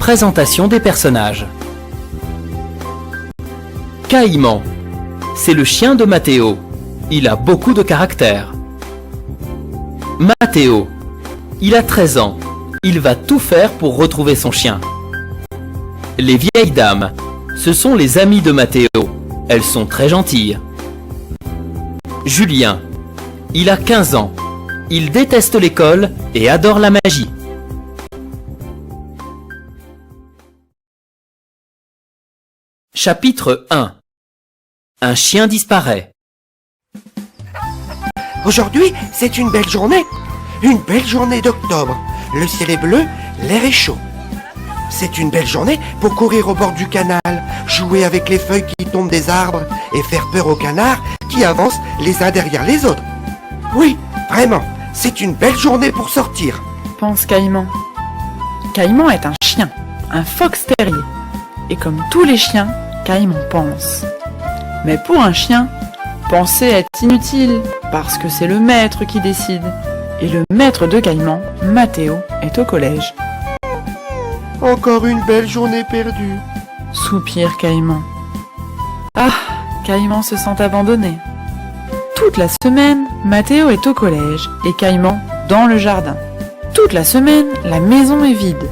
Présentation des personnages. Caïman, c'est le chien de Mathéo. Il a beaucoup de caractère. Mathéo, il a 13 ans. Il va tout faire pour retrouver son chien. Les vieilles dames, ce sont les amies de Mathéo. Elles sont très gentilles. Julien, il a 15 ans. Il déteste l'école et adore la magie. Chapitre 1. Un chien disparaît. Aujourd'hui, c'est une belle journée d'octobre. Le ciel est bleu, l'air est chaud. C'est une belle journée pour courir au bord du canal, jouer avec les feuilles qui tombent des arbres et faire peur aux canards qui avancent les uns derrière les autres. Oui, vraiment, c'est une belle journée pour sortir. Pense Caïman. Caïman est un chien, un fox terrier. Et comme tous les chiens, Caïman pense. Mais pour un chien, penser est inutile, parce que c'est le maître qui décide. Et le maître de Caïman, Mathéo, est au collège. Encore une belle journée perdue. Soupire Caïman. Ah, Caïman se sent abandonné. Toute la semaine, Mathéo est au collège et Caïman dans le jardin. Toute la semaine, la maison est vide.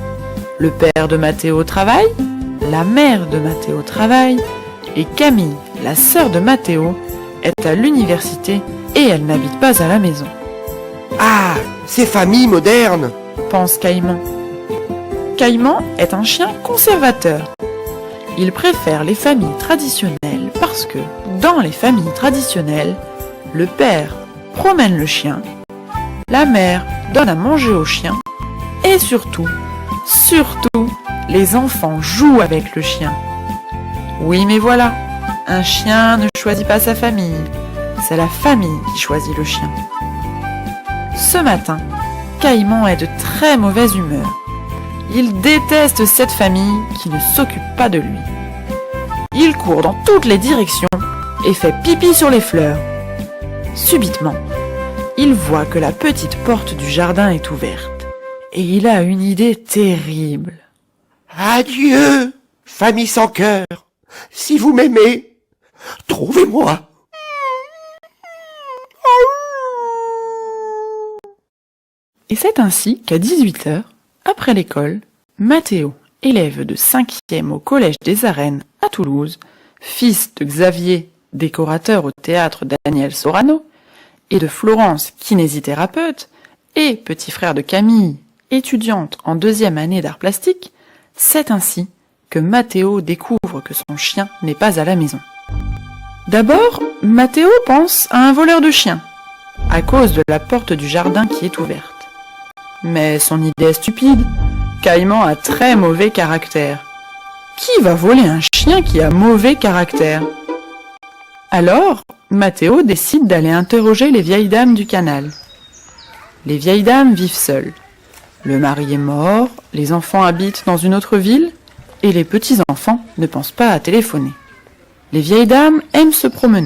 Le père de Mathéo travaille, la mère de Mathéo travaille, et Camille, la sœur de Mathéo, est à l'université et elle n'habite pas à la maison. Ah, ces familles modernes, Pense Caïman. Caïman est un chien conservateur. Il préfère les familles traditionnelles parce que, dans les familles traditionnelles, le père promène le chien, la mère donne à manger au chien, et surtout, les enfants jouent avec le chien. Oui, mais voilà, un chien ne choisit pas sa famille, c'est la famille qui choisit le chien. Ce matin, Caïman est de très mauvaise humeur. Il déteste cette famille qui ne s'occupe pas de lui. Il court dans toutes les directions et fait pipi sur les fleurs. Subitement, il voit que la petite porte du jardin est ouverte et il a une idée terrible. adieu, famille sans cœur. Si vous m'aimez, trouvez-moi. Et c'est ainsi qu'à 18h, après l'école, Mathéo, élève de 5e au Collège des Arènes à Toulouse, fils de Xavier, décorateur au théâtre Daniel Sorano, et de Florence, kinésithérapeute, et petit frère de Camille, étudiante en 2e année d'art plastique, c'est ainsi que Mathéo découvre que son chien n'est pas à la maison. D'abord, Mathéo pense à un voleur de chiens, à cause de la porte du jardin qui est ouverte. Mais son idée est stupide. Caïman a très mauvais caractère. Qui va voler un chien qui a mauvais caractère? Alors, Mathéo décide d'aller interroger les vieilles dames du canal. Les vieilles dames vivent seules. Le mari est mort, les enfants habitent dans une autre ville, et les petits-enfants ne pensent pas à téléphoner. Les vieilles dames aiment se promener.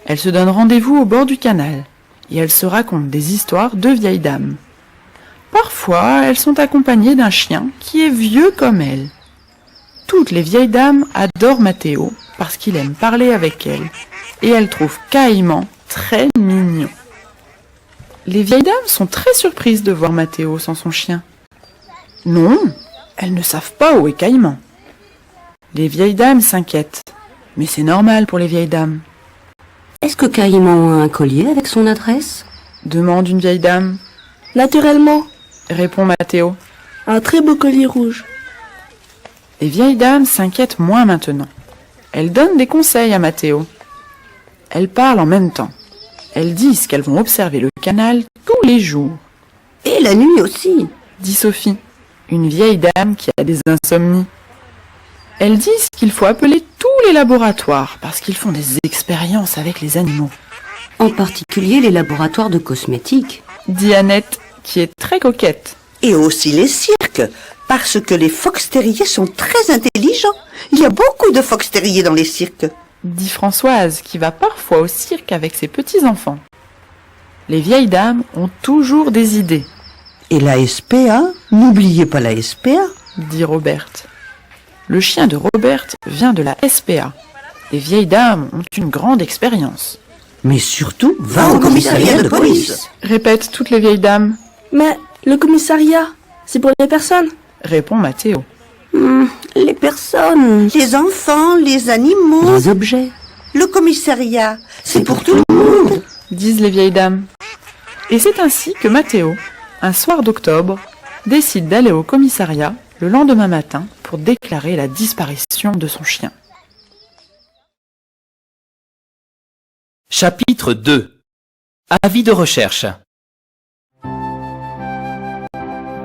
Elles se donnent rendez-vous au bord du canal, et elles se racontent des histoires de vieilles dames. Parfois, elles sont accompagnées d'un chien qui est vieux comme elles. Toutes les vieilles dames adorent Mathéo parce qu'il aime parler avec elles, et elles trouvent Caïman très mignon. Les vieilles dames sont très surprises de voir Mathéo sans son chien. Non, elles ne savent pas où est Caïman. Les vieilles dames s'inquiètent, mais c'est normal pour les vieilles dames. Est-ce que Caïman a un collier avec son adresse? Demande une vieille dame. Naturellement, Répond Mathéo. un très beau collier rouge. Les vieilles dames s'inquiètent moins maintenant. Elles donnent des conseils à Mathéo. Elles parlent en même temps. Elles disent qu'elles vont observer le canal tous les jours, Et la nuit aussi. dit Sophie, une vieille dame qui a des insomnies. Elles disent qu'il faut appeler tous les laboratoires parce qu'ils font des expériences avec les animaux, En particulier les laboratoires de cosmétiques. dit Annette, qui est très coquette. Et aussi les cirques, parce que les fox terriers sont très intelligents. Il y a beaucoup de fox terriers dans les cirques. Dit Françoise, qui va parfois au cirque avec ses petits-enfants. Les vieilles dames ont toujours des idées, Et la SPA, n'oubliez pas la SPA. dit Robert. Le chien de Robert vient de la SPA. Les vieilles dames ont une grande expérience. Mais surtout, va au commissariat de police. Répètent toutes les vieilles dames, Mais le commissariat, c'est pour les personnes. répond Mathéo. Les personnes, les enfants, les animaux, Les objets. le commissariat, c'est pour tout le monde. Disent les vieilles dames. Et c'est ainsi que Mathéo, un soir d'octobre, décide d'aller au commissariat le lendemain matin pour déclarer la disparition de son chien. Chapitre 2. Avis de recherche.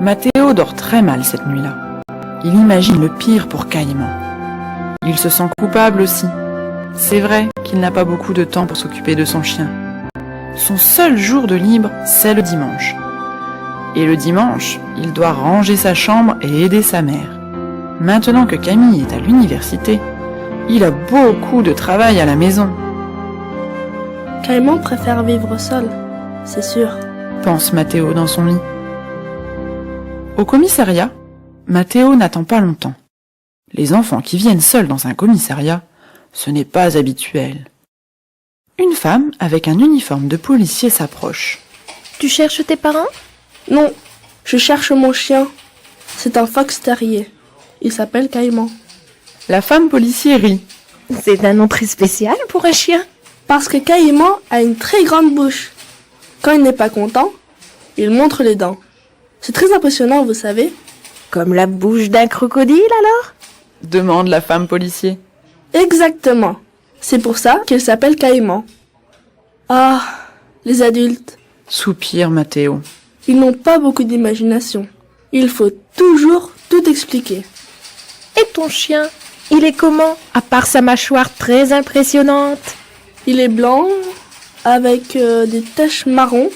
Mathéo dort très mal cette nuit-là. Il imagine le pire pour Caïman. Il se sent coupable aussi. C'est vrai qu'il n'a pas beaucoup de temps pour s'occuper de son chien. Son seul jour de libre, c'est le dimanche. Et le dimanche, il doit ranger sa chambre et aider sa mère. Maintenant que Camille est à l'université, il a beaucoup de travail à la maison, Caïman préfère vivre seul, c'est sûr. pense Mathéo dans son lit. Au commissariat, Mathéo n'attend pas longtemps. Les enfants qui viennent seuls dans un commissariat, ce n'est pas habituel. Une femme avec un uniforme de policier s'approche. Tu cherches tes parents? Non, je cherche mon chien. C'est un fox terrier. Il s'appelle Caïman. La femme policier rit. C'est un nom très spécial pour un chien. Parce que Caïman a une très grande bouche. Quand il n'est pas content, il montre les dents. C'est très impressionnant, vous savez. Comme la bouche d'un crocodile alors? Demande la femme policier. Exactement. C'est pour ça qu'il s'appelle Caïman. Ah, les adultes, Soupire Mathéo. ils n'ont pas beaucoup d'imagination. Il faut toujours tout expliquer. Et ton chien, il est comment? À part sa mâchoire très impressionnante. Il est blanc, avec des taches marron.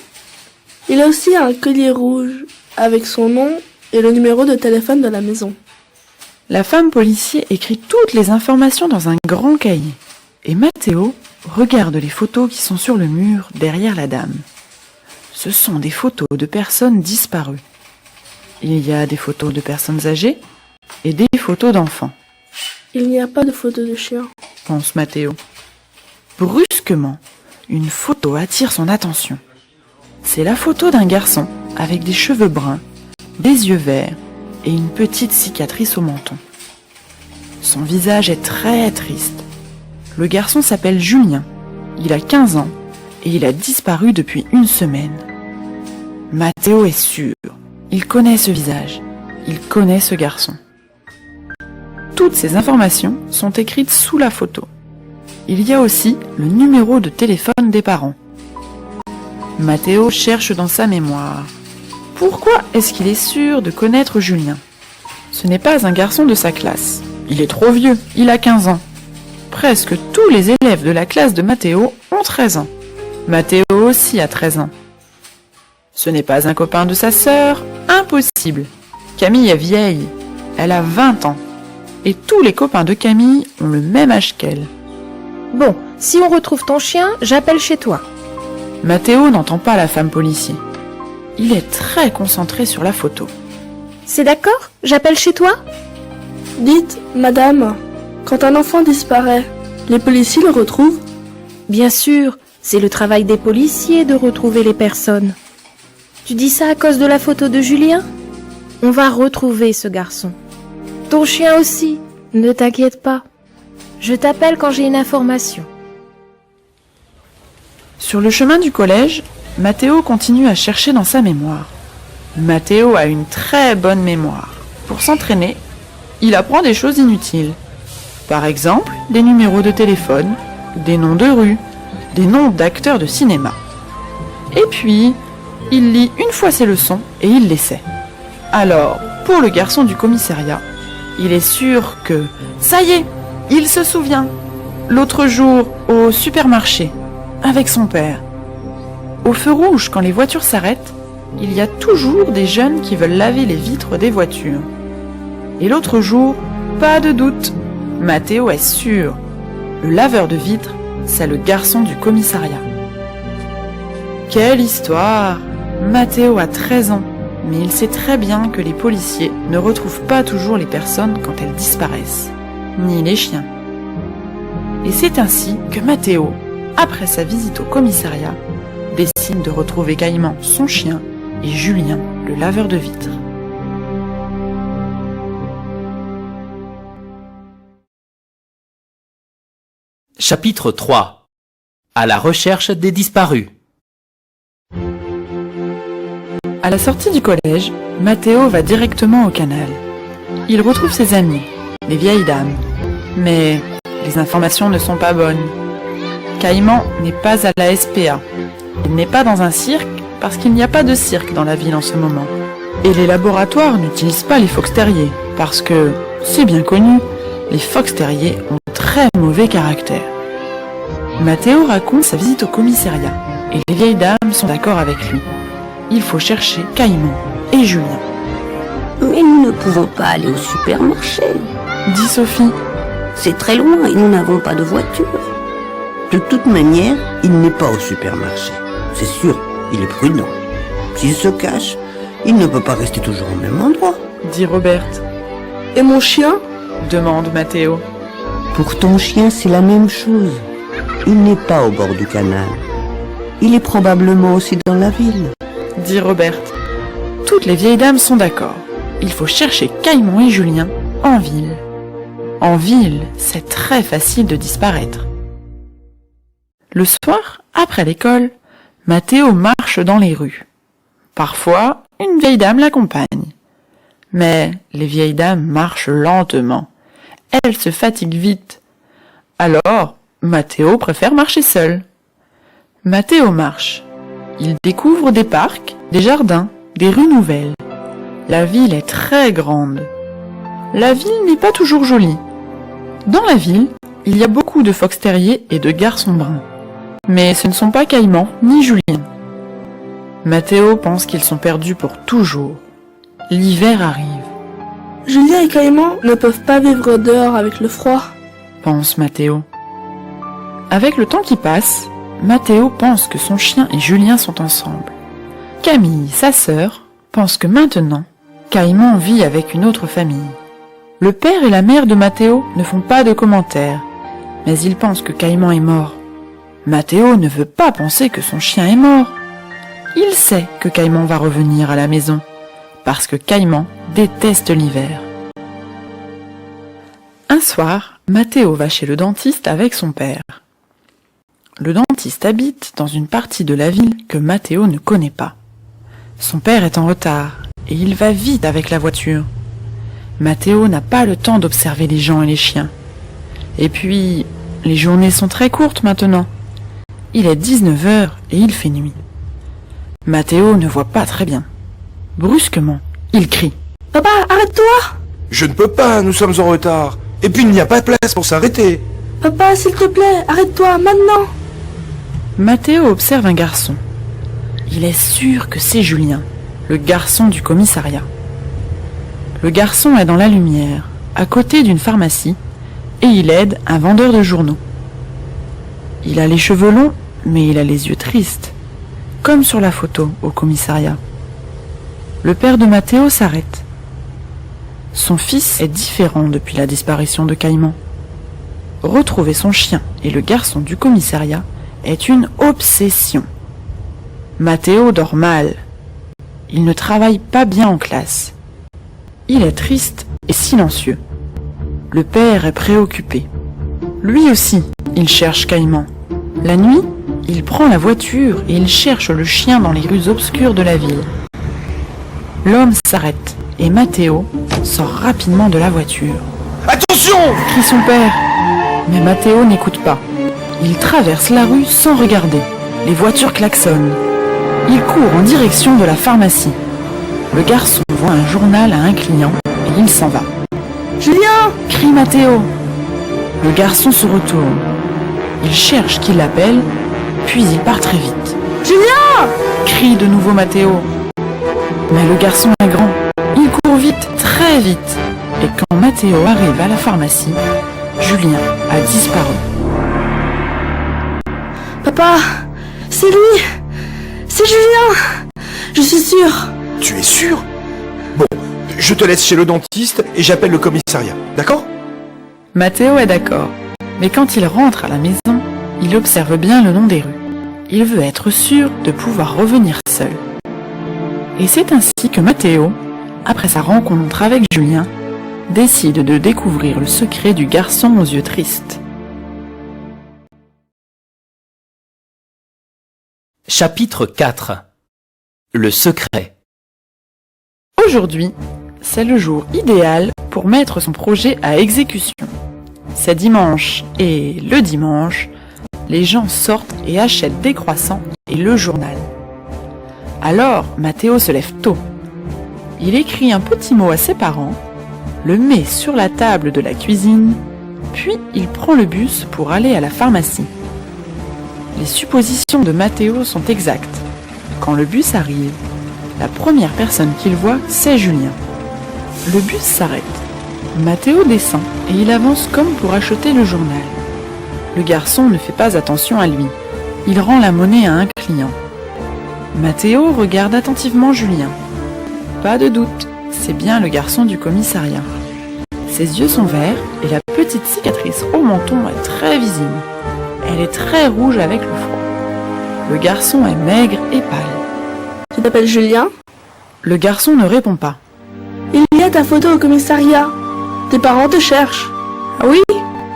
Il a aussi un collier rouge, avec son nom et le numéro de téléphone de la maison. La femme policier écrit toutes les informations dans un grand cahier. Et Mathéo regarde les photos qui sont sur le mur derrière la dame. Ce sont des photos de personnes disparues. Il y a des photos de personnes âgées et des photos d'enfants, Il n'y a pas de photo de chien. pense Mathéo. Brusquement, une photo attire son attention. C'est la photo d'un garçon avec des cheveux bruns, des yeux verts et une petite cicatrice au menton. Son visage est très triste. Le garçon s'appelle Julien. Il a 15 ans et il a disparu depuis une semaine. Mathéo est sûr. Il connaît ce visage. Il connaît ce garçon. Toutes ces informations sont écrites sous la photo. Il y a aussi le numéro de téléphone des parents. Mathéo cherche dans sa mémoire. Pourquoi est-ce qu'il est sûr de connaître Julien? Ce n'est pas un garçon de sa classe. Il est trop vieux, il a 15 ans. Presque tous les élèves de la classe de Mathéo ont 13 ans. Mathéo aussi a 13 ans. Ce n'est pas un copain de sa sœur, impossible. Camille est vieille, elle a 20 ans. Et tous les copains de Camille ont le même âge qu'elle. Bon, si on retrouve ton chien, j'appelle chez toi. Mathéo n'entend pas la femme policier. Il est très concentré sur la photo. C'est d'accord? J'appelle chez toi? Dites, madame, quand un enfant disparaît, les policiers le retrouvent? Bien sûr, c'est le travail des policiers de retrouver les personnes. Tu dis ça à cause de la photo de Julien? On va retrouver ce garçon. Ton chien aussi, ne t'inquiète pas. Je t'appelle quand j'ai une information. Sur le chemin du collège, Mathéo continue à chercher dans sa mémoire. Mathéo a une très bonne mémoire. Pour s'entraîner, il apprend des choses inutiles. Par exemple, des numéros de téléphone, des noms de rues, des noms d'acteurs de cinéma. Et puis, il lit une fois ses leçons et il les sait. Alors, pour le garçon du commissariat, il est sûr que, ça y est, il se souvient. L'autre jour, au supermarché, avec son père. Au feu rouge, quand les voitures s'arrêtent, il y a toujours des jeunes qui veulent laver les vitres des voitures. Et l'autre jour, pas de doute, Mathéo est sûr. Le laveur de vitres, c'est le garçon du commissariat. Quelle histoire! Mathéo a 13 ans, Mais il sait très bien que les policiers ne retrouvent pas toujours les personnes quand elles disparaissent, ni les chiens. Et c'est ainsi que Matteo, après sa visite au commissariat, décide de retrouver Caïman, son chien, et Julien, le laveur de vitres. Chapitre 3. À la recherche des disparus. À la sortie du collège, Matteo va directement au canal. Il retrouve ses amis, les vieilles dames. Mais les informations ne sont pas bonnes. Caïman n'est pas à la SPA. Il n'est pas dans un cirque parce qu'il n'y a pas de cirque dans la ville en ce moment. Et les laboratoires n'utilisent pas les fox terriers parce que, c'est bien connu, les fox terriers ont très mauvais caractère. Matteo raconte sa visite au commissariat et les vieilles dames sont d'accord avec lui. Il faut chercher Caïman et Julien. Mais nous ne pouvons pas aller au supermarché. Dit Sophie. C'est très loin et nous n'avons pas de voiture. De toute manière, il n'est pas au supermarché. C'est sûr, il est prudent. S'il se cache, il ne peut pas rester toujours au même endroit. Dit Roberte. Et mon chien? Demande Matteo. Pour ton chien, c'est la même chose. Il n'est pas au bord du canal. Il est probablement aussi dans la ville. Dit Roberte. Toutes les vieilles dames sont d'accord. Il faut chercher Caïman et Julien en ville. En ville, c'est très facile de disparaître. Le soir, après l'école, Matteo marche dans les rues. Parfois, une vieille dame l'accompagne. Mais les vieilles dames marchent lentement. Elles se fatiguent vite. Alors, Matteo préfère marcher seul. Matteo marche. Il découvre des parcs, des jardins, des rues nouvelles. La ville est très grande. La ville n'est pas toujours jolie. Dans la ville, il y a beaucoup de fox terriers et de garçons bruns. Mais ce ne sont pas Caïman ni Julien. Matteo pense qu'ils sont perdus pour toujours. L'hiver arrive, Julien et Caïman ne peuvent pas vivre dehors avec le froid. pense Matteo. Avec le temps qui passe, Matteo pense que son chien et Julien sont ensemble. Camille, sa sœur, pense que maintenant, Caïman vit avec une autre famille. Le père et la mère de Matteo ne font pas de commentaires, mais ils pensent que Caïman est mort. Matteo ne veut pas penser que son chien est mort. Il sait que Caïman va revenir à la maison, parce que Caïman déteste l'hiver. Un soir, Matteo va chez le dentiste avec son père. Le dentiste habite dans une partie de la ville que Matteo ne connaît pas. Son père est en retard et il va vite avec la voiture. Matteo n'a pas le temps d'observer les gens et les chiens. Et puis, les journées sont très courtes maintenant. Il est 19h et il fait nuit. Matteo ne voit pas très bien. Brusquement, il crie. « Papa, arrête-toi! Je ne peux pas, nous sommes en retard. Et puis il n'y a pas de place pour s'arrêter. Papa, s'il te plaît, arrête-toi, maintenant! » Matteo observe un garçon. Il est sûr que c'est Julien, le garçon du commissariat. Le garçon est dans la lumière, à côté d'une pharmacie, et il aide un vendeur de journaux. Il a les cheveux longs, mais il a les yeux tristes, comme sur la photo au commissariat. Le père de Matteo s'arrête. Son fils est différent depuis la disparition de Caïman. Retrouver son chien et le garçon du commissariat est une obsession. Matteo dort mal. Il ne travaille pas bien en classe. Il est triste et silencieux. Le père est préoccupé. Lui aussi, il cherche Caïman. La nuit, il prend la voiture et il cherche le chien dans les rues obscures de la ville. L'homme s'arrête et Matteo sort rapidement de la voiture. « Attention !» Crie son père. Mais Matteo n'écoute pas. Il traverse la rue sans regarder. Les voitures klaxonnent. Il court en direction de la pharmacie. Le garçon voit un journal à un client et il s'en va. « Julien !» Crie Matteo. Le garçon se retourne. Il cherche qui l'appelle, puis il part très vite. « Julien !» Crie de nouveau Matteo. Mais le garçon est grand. Il court vite, très vite. Et quand Matteo arrive à la pharmacie, Julien a disparu. « Papa, c'est lui! C'est Julien! Je suis sûre! Tu es sûr? Bon, je te laisse chez le dentiste et j'appelle le commissariat, d'accord? Matteo est d'accord, mais quand il rentre à la maison, il observe bien le nom des rues. Il veut être sûr de pouvoir revenir seul. Et c'est ainsi que Matteo, après sa rencontre avec Julien, décide de découvrir le secret du garçon aux yeux tristes. Chapitre 4. Le secret. Aujourd'hui, c'est le jour idéal pour mettre son projet à exécution. C'est dimanche et le dimanche, les gens sortent et achètent des croissants et le journal. Alors, Matteo se lève tôt. Il écrit un petit mot à ses parents, le met sur la table de la cuisine, puis il prend le bus pour aller à la pharmacie. Les suppositions de Matteo sont exactes. Quand le bus arrive, la première personne qu'il voit, c'est Julien. Le bus s'arrête. Matteo descend et il avance comme pour acheter le journal. Le garçon ne fait pas attention à lui. Il rend la monnaie à un client. Matteo regarde attentivement Julien. Pas de doute, c'est bien le garçon du commissariat. Ses yeux sont verts et la petite cicatrice au menton est très visible. Elle est très rouge avec le froid. Le garçon est maigre et pâle. Tu t'appelles Julien? Le garçon ne répond pas. Il y a ta photo au commissariat. Tes parents te cherchent. Ah oui?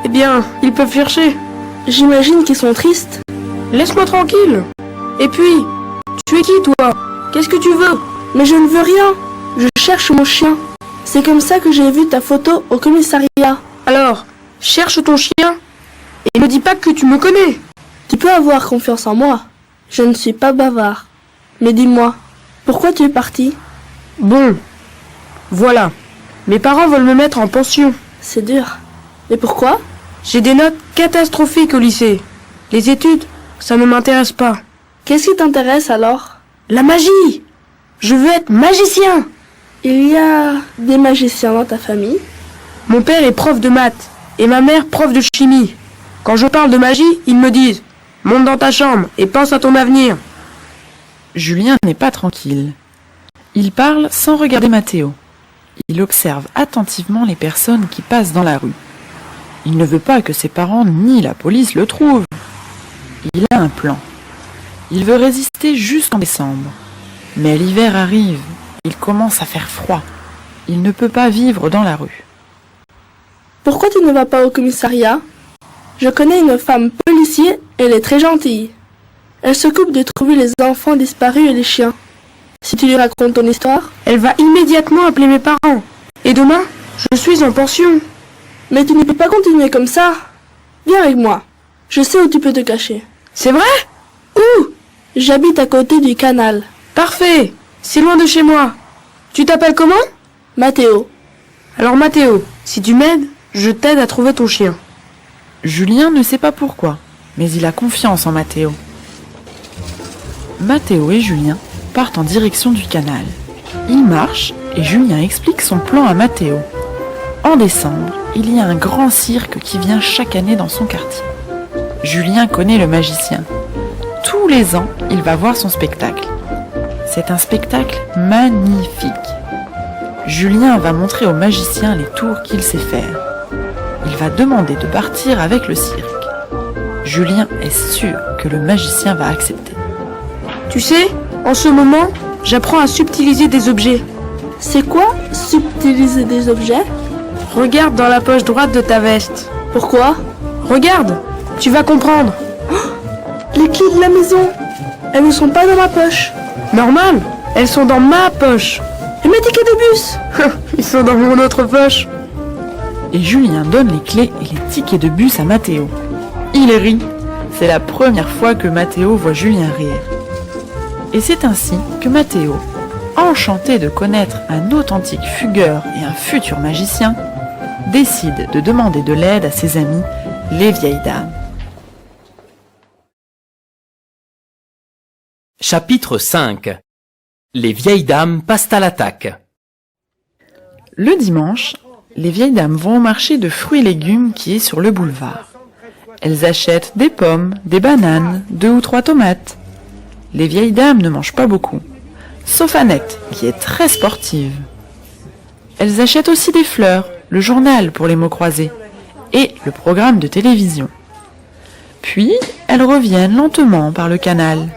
Eh bien, ils peuvent chercher. J'imagine qu'ils sont tristes. Laisse-moi tranquille. Et puis, tu es qui toi? Qu'est-ce que tu veux? Mais je ne veux rien. Je cherche mon chien. C'est comme ça que j'ai vu ta photo au commissariat. Alors, cherche ton chien et ne dis pas que tu me connais. Tu peux avoir confiance en moi. Je ne suis pas bavard. Mais dis-moi, pourquoi tu es parti? Bon, voilà. Mes parents veulent me mettre en pension. C'est dur. Mais pourquoi? J'ai des notes catastrophiques au lycée. Les études, ça ne m'intéresse pas. Qu'est-ce qui t'intéresse alors? La magie! Je veux être magicien! Il y a des magiciens dans ta famille? Mon père est prof de maths et ma mère prof de chimie. Quand je parle de magie, ils me disent « Monte dans ta chambre et pense à ton avenir ». Julien n'est pas tranquille. Il parle sans regarder Matteo. Il observe attentivement les personnes qui passent dans la rue. Il ne veut pas que ses parents ni la police le trouvent. Il a un plan. Il veut résister jusqu'en décembre. Mais l'hiver arrive. Il commence à faire froid. Il ne peut pas vivre dans la rue. Pourquoi tu ne vas pas au commissariat? Je connais une femme policier, elle est très gentille. Elle s'occupe de trouver les enfants disparus et les chiens. Si tu lui racontes ton histoire... Elle va immédiatement appeler mes parents. Et demain, je suis en pension. Mais tu ne peux pas continuer comme ça. Viens avec moi. Je sais où tu peux te cacher. C'est vrai? Où? J'habite à côté du canal. Parfait. C'est loin de chez moi. Tu t'appelles comment? Matteo. Alors Matteo, si tu m'aides, je t'aide à trouver ton chien. Julien ne sait pas pourquoi, mais il a confiance en Matteo. Matteo et Julien partent en direction du canal. Ils marchent et Julien explique son plan à Matteo. En décembre, il y a un grand cirque qui vient chaque année dans son quartier. Julien connaît le magicien. Tous les ans, il va voir son spectacle. C'est un spectacle magnifique. Julien va montrer au magicien les tours qu'il sait faire. Il va demander de partir avec le cirque. Julien est sûr que le magicien va accepter. Tu sais, en ce moment, j'apprends à subtiliser des objets. C'est quoi, subtiliser des objets? Regarde dans la poche droite de ta veste. Pourquoi? Regarde, tu vas comprendre. Les clés de la maison, elles ne sont pas dans ma poche. Normal, elles sont dans ma poche. Et mes tickets de bus? Ils sont dans mon autre poche. Et Julien donne les clés et les tickets de bus à Matteo. Il rit. C'est la première fois que Matteo voit Julien rire. Et c'est ainsi que Matteo, enchanté de connaître un authentique fugueur et un futur magicien, décide de demander de l'aide à ses amis, les vieilles dames. Chapitre 5. Les vieilles dames passent à l'attaque. Le dimanche, les vieilles dames vont au marché de fruits et légumes qui est sur le boulevard. Elles achètent des pommes, des bananes, 2 ou 3 tomates. Les vieilles dames ne mangent pas beaucoup. sauf Annette, qui est très sportive. Elles achètent aussi des fleurs, le journal pour les mots croisés et le programme de télévision. Puis, elles reviennent lentement par le canal.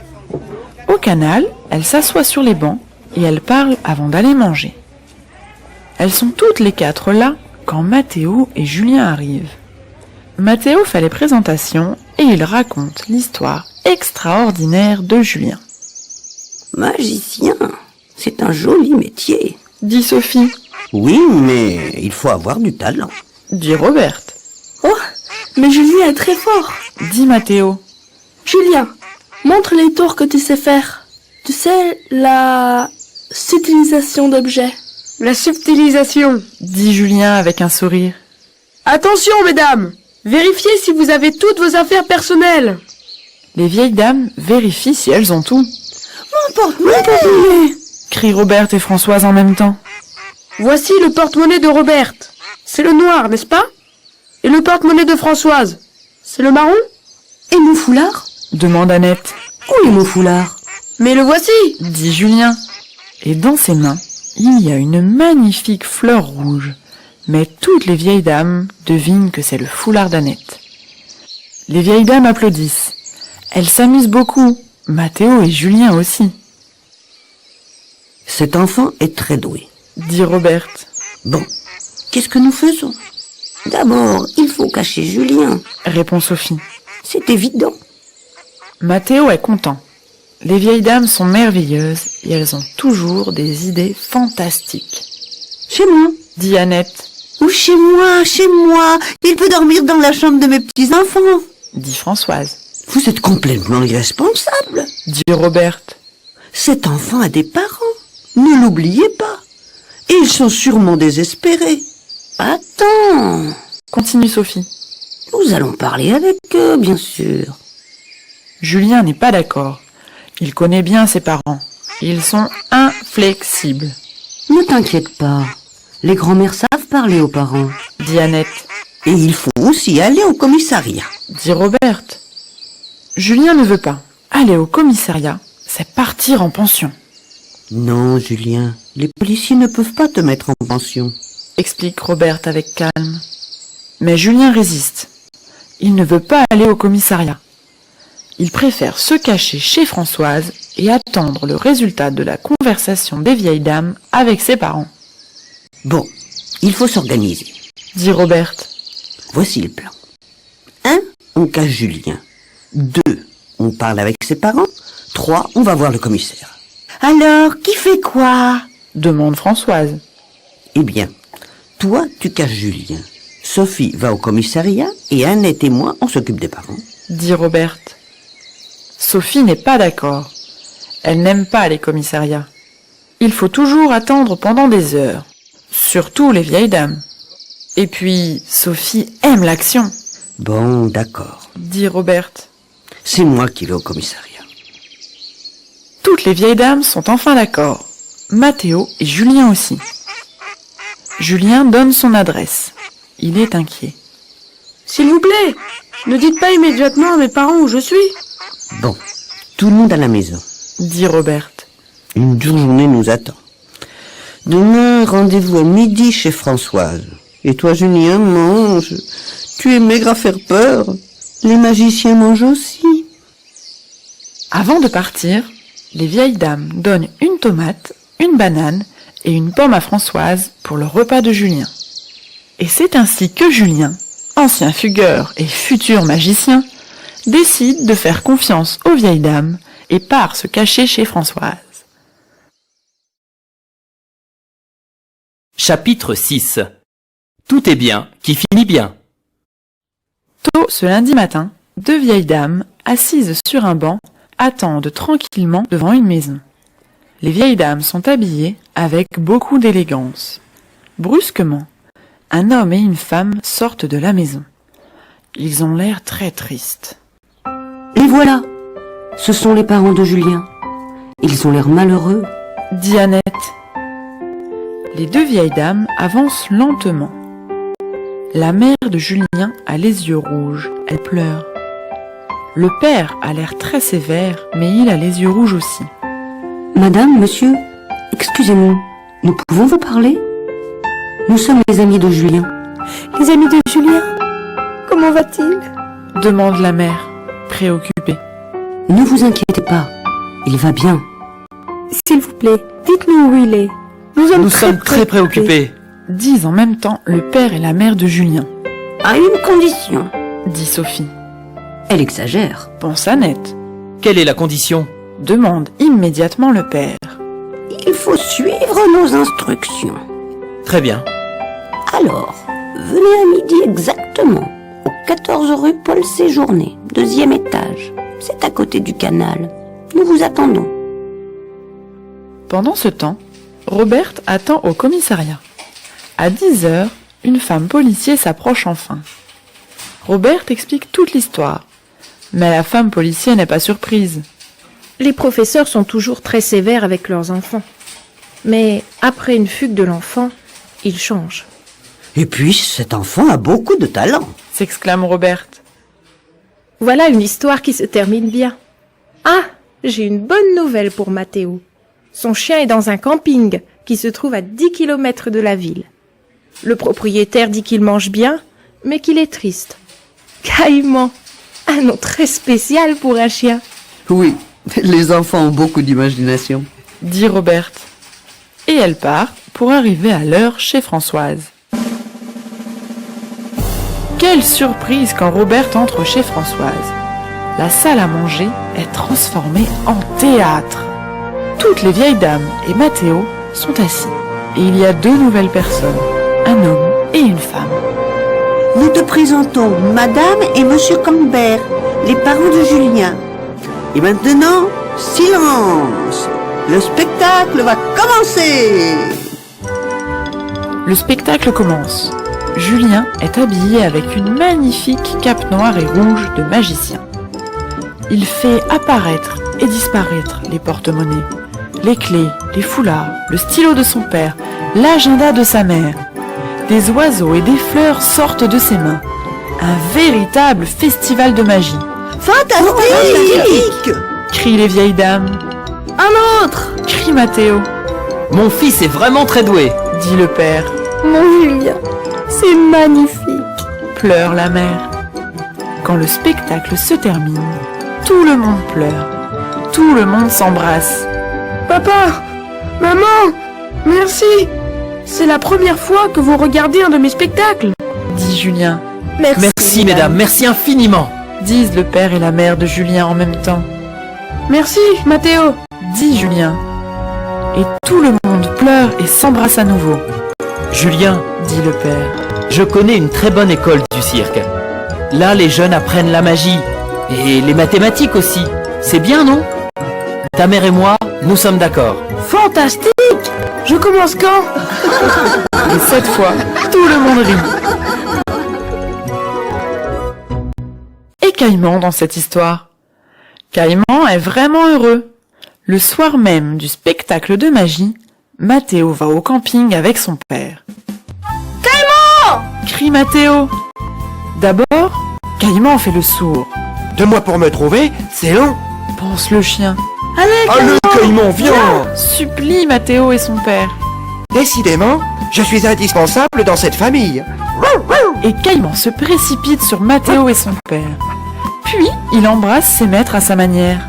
Au canal, elles s'assoient sur les bancs et elles parlent avant d'aller manger. Elles sont toutes les quatre là quand Mathéo et Julien arrivent. Mathéo fait les présentations et il raconte l'histoire extraordinaire de Julien. Magicien, c'est un joli métier. Dit Sophie. Oui, mais il faut avoir du talent. Dit Robert. Oh, mais Julien est très fort. Dit Mathéo. Julien, montre les tours que tu sais faire. Tu sais, la subtilisation d'objets. La subtilisation. Dit Julien avec un sourire. Attention, mesdames! Vérifiez si vous avez toutes vos affaires personnelles. Les vieilles dames vérifient si elles ont tout. Mon porte-monnaie! Crient Robert et Françoise en même temps. Voici le porte-monnaie de Robert. C'est le noir, n'est-ce pas? Et le porte-monnaie de Françoise. C'est le marron? Et mon foulard? Demande Annette. Où est mon foulard? Mais le voici! Dit Julien. Et dans ses mains, il y a une magnifique fleur rouge. Mais toutes les vieilles dames devinent que c'est le foulard d'Annette. Les vieilles dames applaudissent. Elles s'amusent beaucoup. Mathéo et Julien aussi. Cet enfant est très doué. Dit Robert. Bon, qu'est-ce que nous faisons? D'abord, il faut cacher Julien. Répond Sophie. C'est évident. Mathéo est content. Les vieilles dames sont merveilleuses et elles ont toujours des idées fantastiques. Chez moi. Dit Annette. Ou chez moi. Il peut dormir dans la chambre de mes petits-enfants. Dit Françoise. Vous êtes complètement irresponsable. Dit Robert. Cet enfant a des parents. Ne l'oubliez pas. Et ils sont sûrement désespérés. Attends. Continue Sophie. Nous allons parler avec eux, bien sûr. Julien n'est pas d'accord. Il connaît bien ses parents. Ils sont inflexibles. Ne t'inquiète pas. Les grands-mères savent parler aux parents. Dit Annette. Et il faut aussi aller au commissariat. Dit Robert. Julien ne veut pas. Aller au commissariat, c'est partir en pension. Non, Julien, les policiers ne peuvent pas te mettre en pension. Explique Robert avec calme. Mais Julien résiste. Il ne veut pas aller au commissariat. Il préfère se cacher chez Françoise et attendre le résultat de la conversation des vieilles dames avec ses parents. Bon, il faut s'organiser. Dit Robert. Voici le plan. 1, on cache Julien. 2, on parle avec ses parents. 3, on va voir le commissaire. Alors, qui fait quoi? Demande Françoise. Eh bien, toi, tu caches Julien. Sophie va au commissariat et Annette et moi, on s'occupe des parents. Dit Robert. Sophie n'est pas d'accord. Elle n'aime pas les commissariats. Il faut toujours attendre pendant des heures. Surtout les vieilles dames. Et puis, Sophie aime l'action. Bon, d'accord. Dit Robert. C'est moi qui vais au commissariat. Toutes les vieilles dames sont enfin d'accord. Mathéo et Julien aussi. Julien donne son adresse. Il est inquiet. S'il vous plaît, ne dites pas immédiatement à mes parents où je suis. Bon, tout le monde à la maison. Dit Robert. Une dure journée nous attend. Demain, rendez-vous à midi chez Françoise. Et toi, Julien, mange. Tu es maigre à faire peur. Les magiciens mangent aussi. Avant de partir, les vieilles dames donnent une tomate, une banane et une pomme à Françoise pour le repas de Julien. Et c'est ainsi que Julien, ancien fugueur et futur magicien, décide de faire confiance aux vieilles dames et part se cacher chez Françoise. Chapitre 6. Tout est bien qui finit bien. Tôt ce lundi matin, deux vieilles dames, assises sur un banc, attendent tranquillement devant une maison. Les vieilles dames sont habillées avec beaucoup d'élégance. Brusquement, un homme et une femme sortent de la maison. Ils ont l'air très tristes. Les voilà. Ce sont les parents de Julien. Ils ont l'air malheureux. Dit Annette. Les deux vieilles dames avancent lentement. La mère de Julien a les yeux rouges, elle pleure. Le père a l'air très sévère, mais il a les yeux rouges aussi. Madame, monsieur, excusez-nous, nous pouvons vous parler? Nous sommes les amis de Julien. Les amis de Julien, comment va-t-il? demande la mère, préoccupée. Ne vous inquiétez pas, il va bien. S'il vous plaît, dites-nous où il est. Nous sommes très préoccupés. Disent en même temps le père et la mère de Julien, À une condition. dit Sophie. Elle exagère. Pense Annette, Quelle est la condition? demande immédiatement le père. Il faut suivre nos instructions. Très bien. Alors, venez à midi exactement, au 14 rue Paul Séjourné, 2e étage. C'est à côté du canal. Nous vous attendons. Pendant ce temps, Robert attend au commissariat. À 10 heures, une femme policier s'approche enfin. Robert explique toute l'histoire, mais la femme policier n'est pas surprise. Les professeurs sont toujours très sévères avec leurs enfants. Mais après une fugue de l'enfant, ils changent. Et puis, cet enfant a beaucoup de talent. S'exclame Robert. Voilà une histoire qui se termine bien. Ah, j'ai une bonne nouvelle pour Mathéo. Son chien est dans un camping qui se trouve à 10 km de la ville. Le propriétaire dit qu'il mange bien, mais qu'il est triste. Caïman, un nom très spécial pour un chien. Oui, les enfants ont beaucoup d'imagination. Dit Robert. Et elle part pour arriver à l'heure chez Françoise. Quelle surprise quand Robert entre chez Françoise. La salle à manger est transformée en théâtre. Toutes les vieilles dames et Mathéo sont assis. Et il y a 2 nouvelles personnes, un homme et une femme. Nous te présentons Madame et Monsieur Cambert, les parents de Julien. Et maintenant, silence! Le spectacle va commencer! Le spectacle commence. Julien est habillé avec une magnifique cape noire et rouge de magicien. Il fait apparaître et disparaître les porte-monnaies, les clés, les foulards, le stylo de son père, l'agenda de sa mère. Des oiseaux et des fleurs sortent de ses mains. Un véritable festival de magie, Fantastique! crient les vieilles dames. Un autre! Crie Mathéo, Mon fils est vraiment très doué. dit le père. Mon Julien, c'est magnifique. Pleure la mère. Quand le spectacle se termine, tout le monde pleure. Tout le monde s'embrasse. Papa! Maman! Merci! C'est la première fois que vous regardez un de mes spectacles. Dit Julien. Merci mesdames, merci infiniment. Disent le père et la mère de Julien en même temps. Merci, Mathéo. Dit Julien. Et tout le monde pleure et s'embrasse à nouveau. Julien, Dit le père. je connais une très bonne école du cirque. Là, les jeunes apprennent la magie. Et les mathématiques aussi. C'est bien, non? Ta mère et moi, nous sommes d'accord. Fantastique! Je commence quand? Et cette fois, tout le monde rit. Et Caïman dans cette histoire? Caïman est vraiment heureux. Le soir même du spectacle de magie, Mathéo va au camping avec son père. Caïman! Crie Mathéo. D'abord, Caïman fait le sourd, 2 mois pour me trouver, c'est long. pense le chien. Allez, Caïman, viens! Supplie Mathéo et son père. Décidément, je suis indispensable dans cette famille. Et Caïman se précipite sur Mathéo et son père. Puis, il embrasse ses maîtres à sa manière.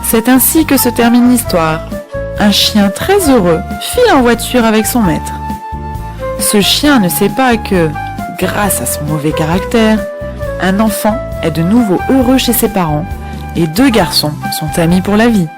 C'est ainsi que se termine l'histoire. Un chien très heureux file en voiture avec son maître. Ce chien ne sait pas que, grâce à son mauvais caractère, un enfant est de nouveau heureux chez ses parents et 2 garçons sont amis pour la vie.